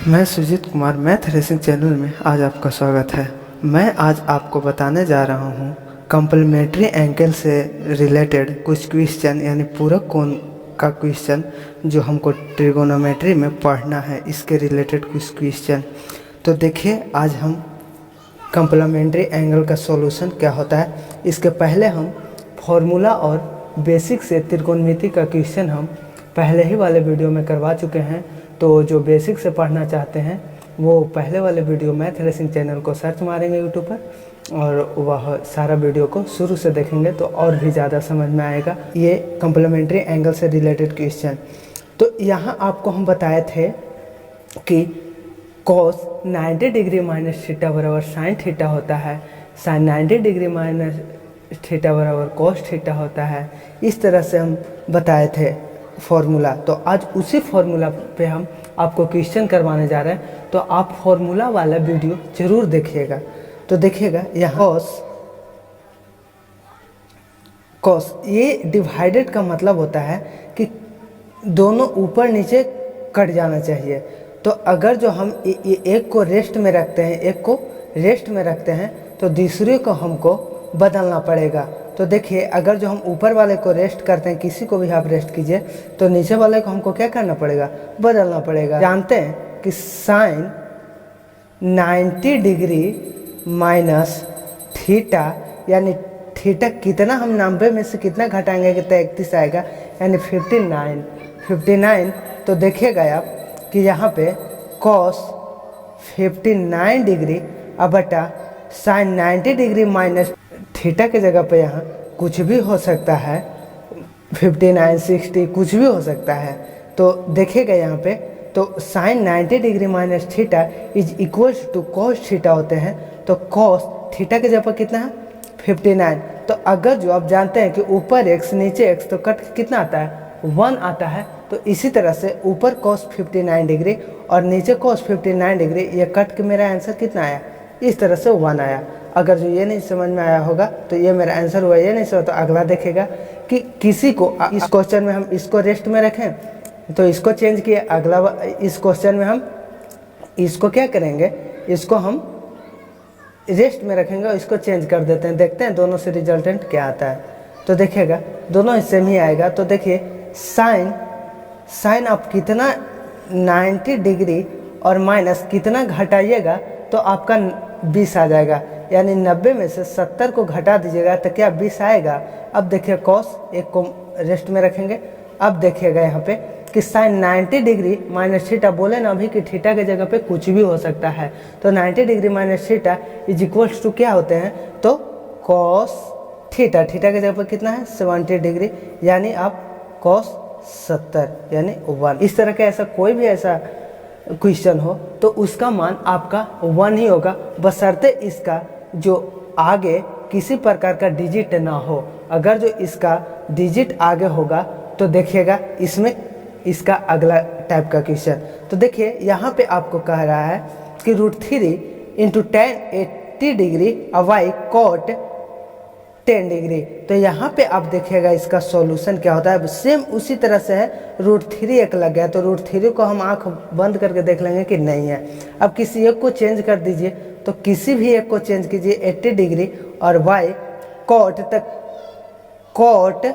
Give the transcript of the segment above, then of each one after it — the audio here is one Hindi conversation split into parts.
मैं Sujit Kumar math racing channel में आज आपका स्वागत है। मैं आज आपको बताने जा रहा हूँ कम्प्लीमेंट्री एंगल से रिलेटेड कुछ क्वेश्चन यानी पूरक कोण का क्वेश्चन जो हमको ट्रिगोनोमेट्री में पढ़ना है, इसके रिलेटेड कुछ क्वेश्चन। तो देखिए आज हम कम्प्लीमेंट्री एंगल का सॉल्यूशन क्या होता है। इसके पहले हम फॉर्मूला और बेसिक से त्रिकोणमिति का क्वेश्चन हम पहले ही वाले वीडियो में करवा चुके हैं। तो जो बेसिक से पढ़ना चाहते हैं वो पहले वाले वीडियो मैथ रेसिंग चैनल को सर्च मारेंगे यूट्यूब पर और वह सारा वीडियो को शुरू से देखेंगे तो और भी ज़्यादा समझ में आएगा ये कम्प्लीमेंट्री एंगल से रिलेटेड क्वेश्चन। तो यहाँ आपको हम बताए थे कि cos 90 डिग्री माइनस थीटा बराबर साइन थीटा होता है, साइन 90 डिग्री माइनस थीटा बराबर cos थीटा होता है। इस तरह से हम बताए थे फॉर्मूला। तो आज उसी फॉर्मूला पे हम आपको क्वेश्चन करवाने जा रहे हैं, तो आप फॉर्मूला वाला वीडियो जरूर देखिएगा। तो देखिएगा यहाँ cos ये डिवाइडेड का मतलब होता है कि दोनों ऊपर नीचे कट जाना चाहिए। तो अगर जो हम एक को रेस्ट में रखते हैं, एक को रेस्ट में रखते हैं तो दूसरे को हमको बदलना पड़ेगा। तो देखिए अगर जो हम ऊपर वाले को रेस्ट करते हैं, किसी को भी आप रेस्ट कीजिए, तो नीचे वाले को हमको क्या करना पड़ेगा, बदलना पड़ेगा। जानते हैं कि साइन 90 डिग्री माइनस थीटा यानी थीटा कितना हम 90 में से कितना घटाएंगे तो 31 आएगा, यानी 59। तो देखिएगा आप कि यहाँ पे cos 59 डिग्री अब बटा साइन 90 डिग्री माइनस थीटा के जगह पे यहाँ कुछ भी हो सकता है, 59, 60 कुछ भी हो सकता है। तो देखिएगा यहाँ पे तो sine 90 degree minus theta is equals to cos theta होते हैं। तो cos थीटा के जगह पर कितना है, 59। तो अगर जो आप जानते हैं कि ऊपर x नीचे x तो कट कितना आता है, 1 आता है। तो इसी तरह से ऊपर cos 59 डिग्री और नीचे cos 59 डिग्री, ये कट के मेरा आंसर कितना आया, इस तरह से 1 आया। अगर जो ये नहीं समझ में आया होगा तो ये मेरा आंसर हुआ, ये नहीं समझ तो अगला देखेगा कि किसी को इस क्वेश्चन में हम इसको रेस्ट में रखें तो इसको चेंज किए, अगला इस क्वेश्चन में हम इसको क्या करेंगे, इसको हम रेस्ट में रखेंगे और इसको चेंज कर देते हैं। देखते हैं दोनों से रिजल्टेंट क्या आता है। तो देखिएगा दोनों सेम ही आएगा। तो देखिए साइन आप कितना 90 डिग्री और माइनस कितना घटाइएगा तो आपका 20 आ जाएगा, यानी 90 में से 70 को घटा दीजिएगा तो क्या 20 आएगा। अब देखिए cos एक को रेस्ट में रखेंगे। अब देखिएगा यहाँ पे कि साइन 90 डिग्री माइनस थीटा, बोले ना अभी कि थीटा के जगह पे कुछ भी हो सकता है। तो 90 degree minus theta is equals to क्या होते हैं, तो cos थीटा, थीटा के जगह पे कितना है 70 डिग्री, यानी आप cos 70 यानी 1। इस तरह का ऐसा कोई भी ऐसा क्वेश्चन हो तो उसका मान आपका 1 ही होगा, बशर्ते इसका जो आगे किसी प्रकार का डिजिट ना हो। अगर जो इसका डिजिट आगे होगा तो देखिएगा इसमें इसका अगला टाइप का क्वेश्चन। तो देखिए यहाँ पे आपको कह रहा है कि √3 into tan 80 degree y cot 10 degree. तो यहाँ पे आप देखिएगा इसका सॉल्यूशन क्या होता है। सेम उसी तरह से है, √3 एक लग गया तो √3 को हम आंख बंद करके देख लेंगे कि नहीं है। अब किसी एक को चेंज कर दीजिए, तो किसी भी एक को चेंज कीजिए 80 डिग्री और y cot तक, cot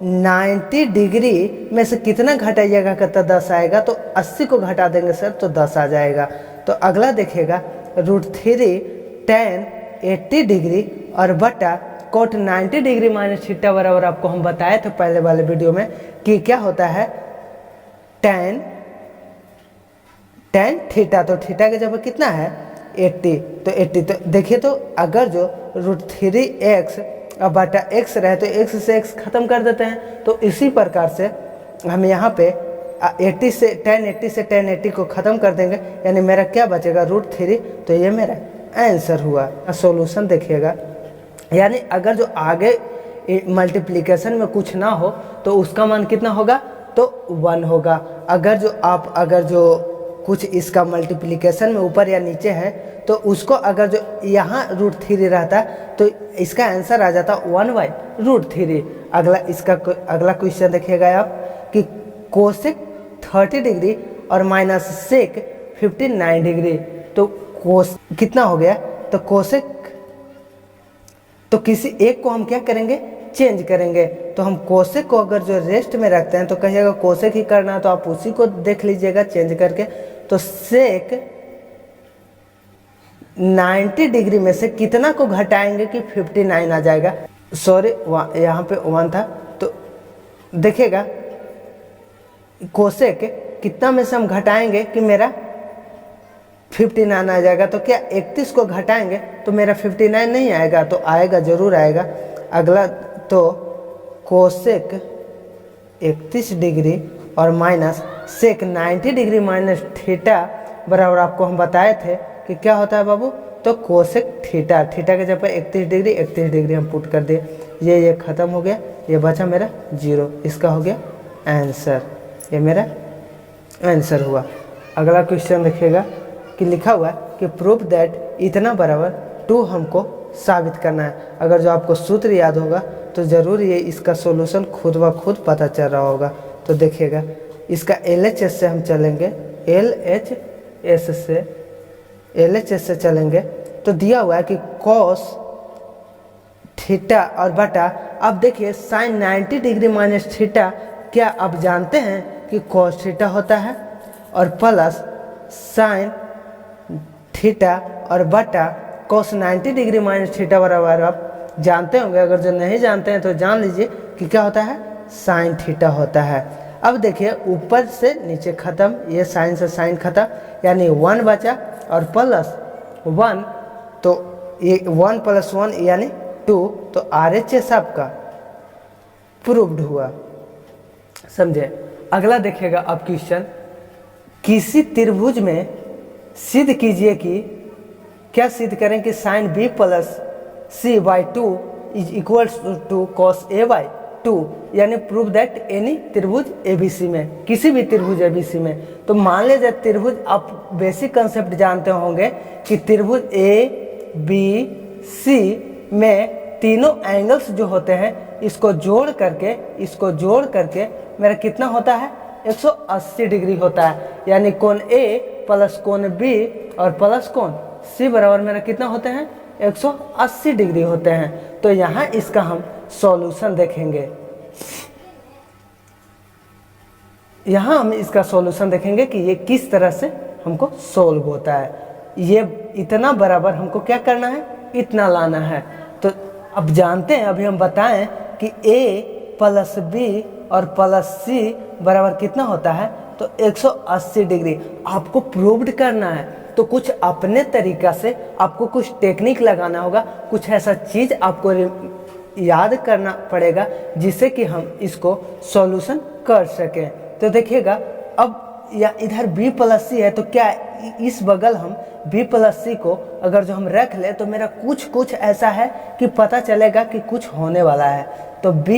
90 डिग्री में से कितना घटाइएगा, कितना 10 आएगा। तो 80 को घटा देंगे सर तो 10 आ जाएगा। तो अगला देखिएगा √3 tan 80 डिग्री और बटा cot 90 डिग्री माइनस थीटा बराबर आपको हम बताए थे पहले वाले वीडियो में कि क्या होता है tan थीटा। तो थीटा के जगह कितना है 80, तो 80। तो देखिए तो अगर जो √3x और बटा x रहे तो x से x खत्म कर देते हैं। तो इसी प्रकार से हम यहाँ पे 80 से tan 80 को ख़त्म कर देंगे, यानी मेरा क्या बचेगा √3। तो ये मेरा आंसर हुआ। सॉल्यूशन देखिएगा, यानी अगर जो आगे मल्टीप्लिकेशन में कुछ ना हो तो उसका मान कितना होगा, तो 1 होगा। अगर जो कुछ इसका मल्टीप्लिकेशन में ऊपर या नीचे है तो उसको अगर जो यहाँ √3 रहता तो इसका आंसर आ जाता 1/√3। अगला क्वेश्चन देखिएगा आप कि कोसेक 30 डिग्री और माइनस सेक 59 डिग्री। तो कोस कितना हो गया, तो कोसेक, तो किसी एक को हम क्या करेंगे, चेंज करेंगे। तो हम कोसेक को अगर जो रेस्ट में रखते हैं तो कहिएगा कोसेक ही करना है, तो आप उसी को देख लीजिएगा चेंज करके। तो सेक 90 डिग्री में से कितना को घटाएंगे कि 59 आ जाएगा। सॉरी यहाँ पे 1 था, तो देखिएगा कोसेक कितना में से हम घटाएंगे कि मेरा 59 आ जाएगा। तो क्या 31 को घटाएंगे तो मेरा 59 नहीं आएगा, तो आएगा, जरूर आएगा। अगला तो कोसेक 31 डिग्री और minus sec 90 degree minus theta बराबर आपको हम बताए थे कि क्या होता है बाबू, तो कोसेक थीटा। थीटा के जगह 31 डिग्री हम पुट कर दिए, ये ख़त्म हो गया, ये बचा मेरा 0। इसका हो गया आंसर, ये मेरा आंसर हुआ। अगला क्वेश्चन देखिएगा कि लिखा हुआ है कि प्रूफ दैट इतना बराबर 2 हमको साबित करना है। अगर जो आपको सूत्र याद होगा तो ज़रूर ये इसका सॉल्यूशन खुद ब खुद पता चल रहा होगा। तो देखिएगा इसका LHS से हम चलेंगे, LHS से चलेंगे। तो दिया हुआ है कि कॉस थीटा और बटा, अब देखिए साइन 90 डिग्री माइनस थीटा, क्या आप जानते हैं कि कॉस थीटा होता है, और प्लस साइन थीटा और बटा कॉस 90 डिग्री माइनस थीटा बराबर आप जानते होंगे। अगर जो नहीं जानते हैं तो जान लीजिए कि क्या होता है, साइन थीटा होता है। अब देखिए ऊपर से नीचे खत्म, ये साइन से साइन खत्म, यानी 1 बचा और प्लस 1, तो ये 1 + 1 यानी 2, तो RHS आपका प्रूव्ड हुआ, समझे। अगला देखिएगा अब क्वेश्चन, किसी त्रिभुज में सिद्ध कीजिए कि, क्या सिद्ध करें कि sine B + C/2 is equals to cos A/2, यानी प्रूव दैट एनी त्रिभुज ABC में, किसी भी त्रिभुज ABC में। तो मान लीजिए त्रिभुज, आप बेसिक कंसेप्ट जानते होंगे कि त्रिभुज ABC में तीनों एंगल्स जो होते हैं इसको जोड़ करके मेरा कितना होता है, 180 डिग्री होता है। यानी कोण A प्लस कोण B और प्लस कोण C बराबर मेरा कितना होते हैं, 180 डिग्री होते हैं। तो यहाँ इसका हम सॉल्यूशन देखेंगे, यहाँ हम इसका सॉल्यूशन देखेंगे कि ये किस तरह से हमको सोल्व होता है। ये इतना बराबर हमको क्या करना है, इतना लाना है। तो अब जानते हैं, अभी हम बताएं कि A प्लस B और प्लस C बराबर कितना होता है, तो 180 डिग्री आपको प्रूव्ड करना है। तो कुछ अपने तरीका से आपको कुछ टेक्निक लगाना होगा, कुछ ऐसा चीज़ आपको याद करना पड़ेगा जिससे कि हम इसको सॉल्यूशन कर सकें। तो देखिएगा अब या इधर B + C है, तो क्या इस बगल हम B + C को अगर जो हम रख ले तो मेरा कुछ ऐसा है कि पता चलेगा कि कुछ होने वाला है। तो B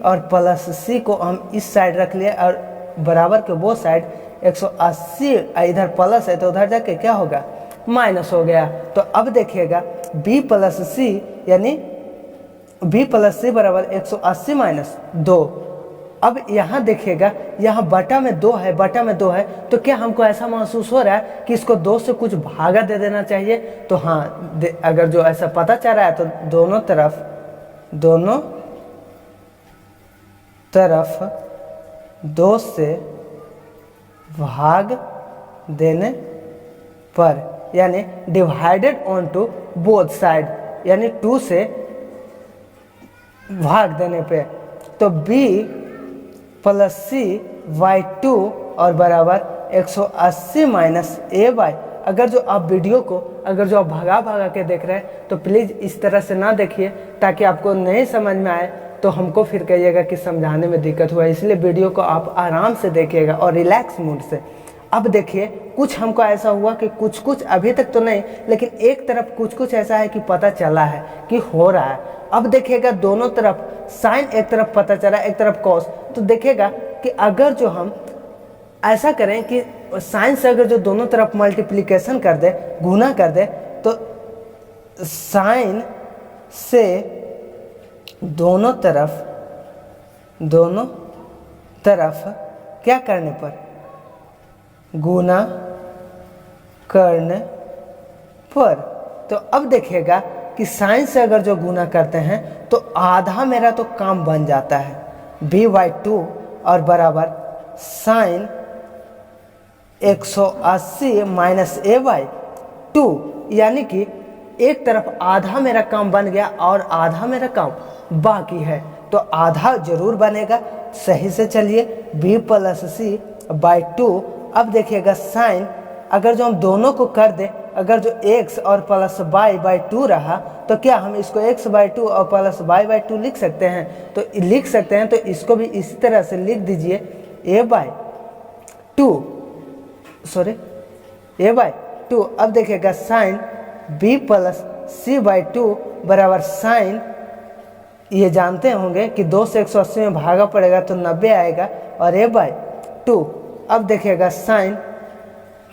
और प्लस C को हम इस साइड रख लिए और बराबर के वो साइड 180, इधर प्लस है तो उधर जाके क्या होगा, माइनस हो गया। तो अब देखिएगा B + C यानी B + C बराबर 180 - 2। अब यहाँ देखिएगा, यहाँ बटा में 2 है, तो क्या हमको ऐसा महसूस हो रहा है कि इसको 2 से कुछ भागा दे देना चाहिए। तो हाँ, अगर जो ऐसा पता चल रहा है तो दोनों तरफ 2 से भाग देने पर, यानी divided on to both side, यानी 2 से भाग देने पे, तो B + C/2 और बराबर 180 - A/। अगर जो आप वीडियो को अगर जो आप भगा के देख रहे हैं तो प्लीज़ इस तरह से ना देखिए, ताकि आपको नहीं समझ में आए तो हमको फिर कहिएगा कि समझाने में दिक्कत हुआ। इसलिए वीडियो को आप आराम से देखिएगा और रिलैक्स मूड से। अब देखिए कुछ हमको ऐसा हुआ कि कुछ अभी तक तो नहीं, लेकिन एक तरफ कुछ ऐसा है कि पता चला है कि हो रहा है। अब देखिएगा दोनों तरफ साइन, एक तरफ पता चला एक तरफ कॉस। तो देखिएगा कि अगर जो हम ऐसा करें कि साइन से अगर जो दोनों तरफ मल्टीप्लिकेशन कर दे, गुना कर दे, तो साइन से दोनों तरफ क्या करने पर, गुना करने पर। तो अब देखिएगा कि साइन से अगर जो गुना करते हैं तो आधा मेरा तो काम बन जाता है, b/2 और बराबर साइन 180 माइनस a/2, यानी कि एक तरफ आधा मेरा काम बन गया और आधा मेरा काम बाकी है। तो आधा जरूर बनेगा, सही से चलिए, b+c/2। अब देखिएगा साइन अगर जो हम दोनों को कर दे, अगर जो x और प्लस y/2 रहा तो क्या हम इसको x/2 और प्लस y/2 लिख सकते हैं? तो लिख सकते हैं। तो इसको भी इसी तरह से लिख दीजिए a/2। अब देखिएगा साइन b+c/2 बराबर साइन, ये जानते होंगे कि 2 से 180 में भागा पड़ेगा तो 90 आएगा, और a/2। अब देखिएगा साइन,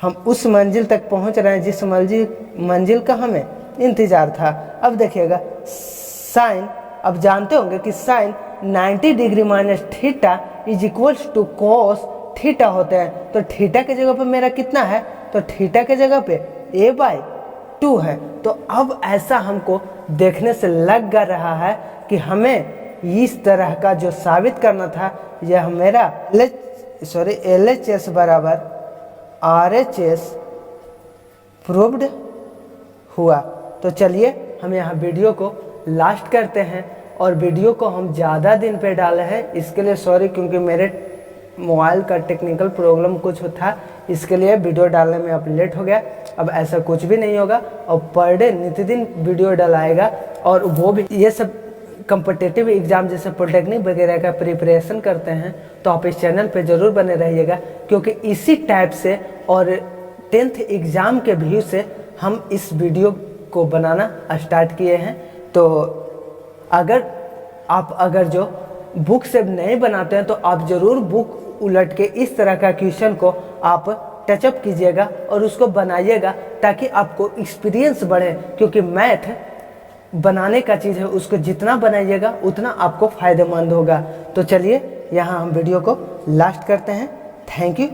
हम उस मंजिल तक पहुंच रहे हैं जिस मंजिल का हमें इंतजार था। अब देखिएगा साइन, अब जानते होंगे कि sine 90 degree minus theta is equals to cos theta होते हैं। तो थीटा के जगह पे मेरा कितना है? तो थीटा के जगह पे a/2 है। तो अब ऐसा हमको देखने से लग रहा है कि हमें इस तरह का जो साबित करना था, यह मेरा LHS बराबर RHS प्रूव्ड हुआ। तो चलिए हम यहाँ वीडियो को लास्ट करते हैं, और वीडियो को हम ज़्यादा दिन पे डाले हैं, इसके लिए सॉरी, क्योंकि मेरे मोबाइल का टेक्निकल प्रॉब्लम कुछ था, इसके लिए वीडियो डालने में अब लेट हो गया। अब ऐसा कुछ भी नहीं होगा, और पर डे नित्यदिन वीडियो डलाएगा, और वो भी ये सब कम्पिटिटिव एग्ज़ाम जैसे पॉलिटेक्निक वगैरह का प्रिपरेशन करते हैं, तो आप इस चैनल पे ज़रूर बने रहिएगा, क्योंकि इसी टाइप से और 10th एग्ज़ाम के व्यू से हम इस वीडियो को बनाना स्टार्ट किए हैं। तो अगर जो बुक से नहीं बनाते हैं तो आप ज़रूर बुक उलट के इस तरह का क्वेश्चन को आप टचअप कीजिएगा और उसको बनाइएगा, ताकि आपको एक्सपीरियंस बढ़े, क्योंकि मैथ बनाने का चीज़ है, उसको जितना बनाइएगा उतना आपको फ़ायदेमंद होगा। तो चलिए यहाँ हम वीडियो को लास्ट करते हैं। Thank you.